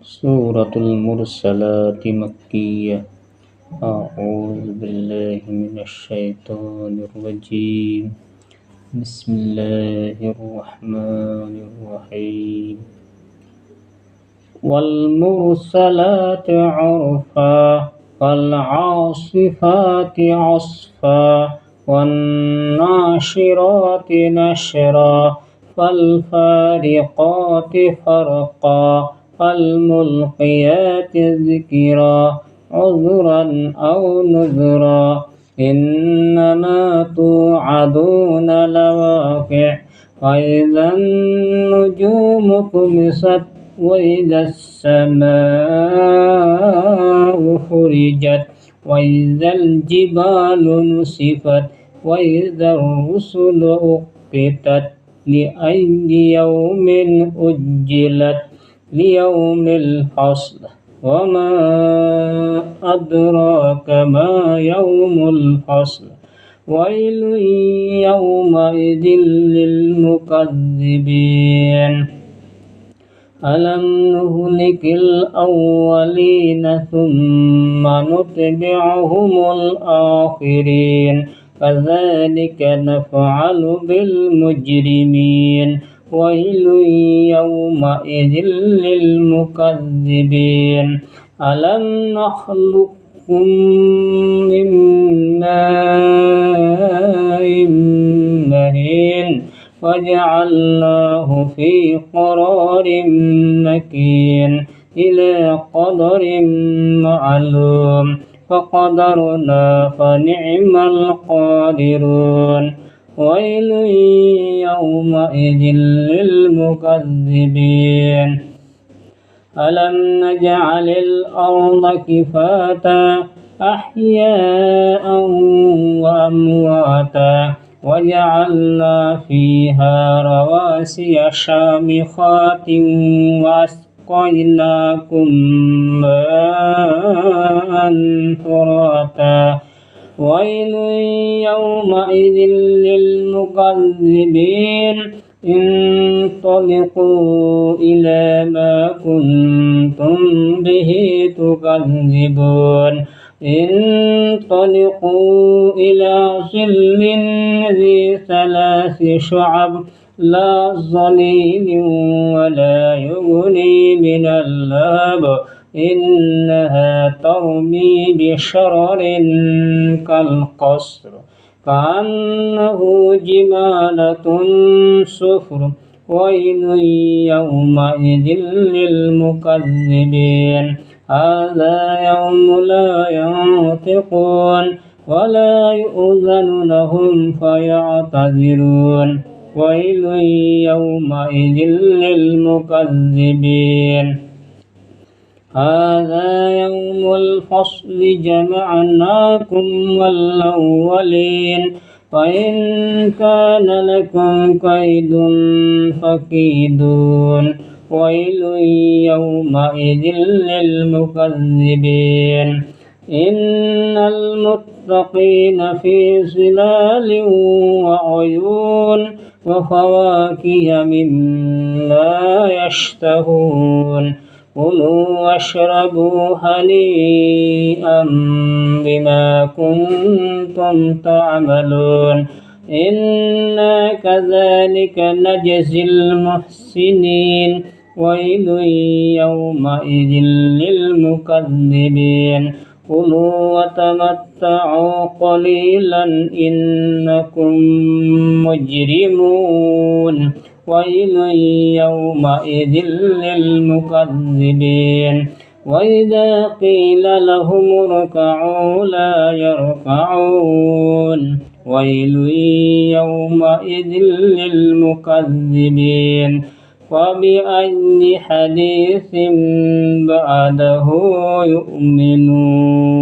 سورة المرسلات مكية. أعوذ بالله من الشيطان الرجيم. بسم الله الرحمن الرحيم. والمرسلات عرفا فالعاصفات عصفا والناشرات نشرا فالفارقات فرقا فالملقيات ذكرا عذرا أو نذرا إنما توعدون لواقع وإذا النجوم طمست وإذا السماء فرجت وإذا الجبال نسفت وإذا الرسل أقتت لأي يوم أجلت ليوم الفصل وما أدراك ما يوم الفصل ويل يومئذ للمكذبين ألم نهلك الأولين ثم نتبعهم الآخرين كذلك نفعل بالمجرمين ويل يومئذ للمكذبين ألم نخلقكم من ماء مهين وجعلناه في قرار مكين إلى قدر معلوم فقدرنا فنعم القادرون ويل يومئذ للمكذبين ألم نجعل الأرض كفاتا أحياء وأمواتا وجعلنا فيها رواسي شامخات وأسقيناكم ماء فراتا ويل يومئذ للمكذبين انطلقوا إلى ما كنتم به تكذبون انطلقوا إلى ظل ذي 3 شعب لا ظليل ولا يغني من اللهب إنها ترمي بشرر كالقصر كأنه جمالة صفر ويل يومئذ للمكذبين هذا يوم لا ينطقون ولا يؤذن لهم فيعتذرون ويل يومئذ للمكذبين هذا يوم الفصل جمعناكم والأولين فإن كان لكم كيد فكيدون ويل يومئذ للمكذبين إن المتقين في ظلال وعيون وفواكه مما يشتهون كلوا واشربوا هنيئا بما كنتم تعملون إنا كذلك نجزي المحسنين ويل يومئذ للمكذبين كلوا وتمتعوا قليلا إنكم مجرمون ويل يومئذ للمكذبين وإذا قيل لهم اركعوا لا يركعون ويل يومئذ للمكذبين وبأي حديث بعده يؤمنون